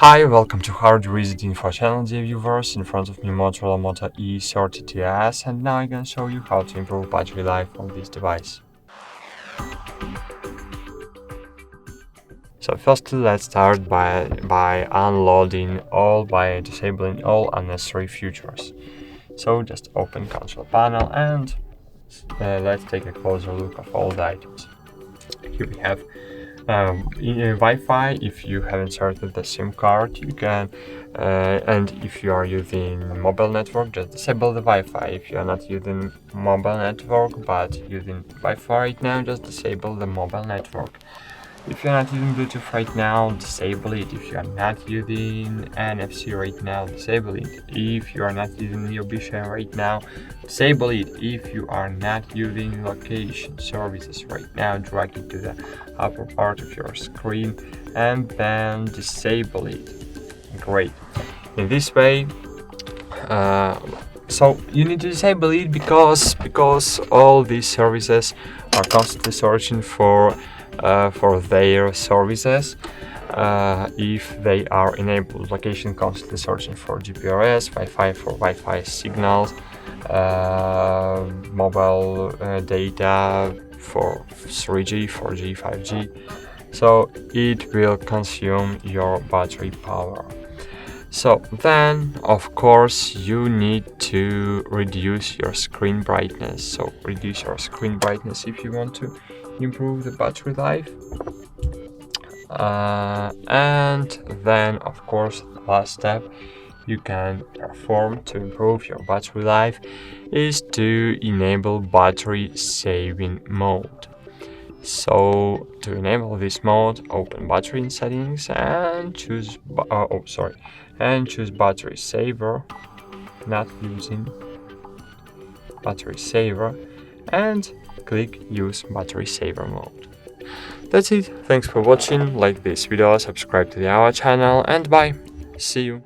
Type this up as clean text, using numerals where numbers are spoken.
Hi, welcome to HardReset.Info channel, dear viewers. In front of me Motorola Moto E32s, and now I'm gonna show you how to improve battery life on this device. So firstly, let's start by disabling all unnecessary features. So just open console panel and let's take a closer look of all the items. Here we have Wi-Fi. If you have inserted the SIM card, you can, and if you are using mobile network, just disable the Wi-Fi. If you are not using mobile network but using Wi-Fi right now, just disable the mobile network. If you're not using Bluetooth right now, disable it. If you are not using NFC right now, disable it. If you are not using Vision right now, disable it. If you are not using location services right now, drag it to the upper part of your screen and then disable it. Great. In this way, so you need to disable it because all these services are constantly searching for their services. If they are enabled, location constantly searching for GPRS, Wi-Fi for Wi-Fi signals, mobile data for 3G, 4G, 5G. So it will consume your battery power. So then, of course, you need to reduce your screen brightness. So reduce your screen brightness if you want to improve the battery life. And then, of course, the last step you can perform to improve your battery life is to enable battery saving mode. So to enable this mode, open battery settings and choose battery saver, not using battery saver, and click use battery saver mode. That's it. Thanks for watching. Like this video, subscribe to our channel, and bye. See you.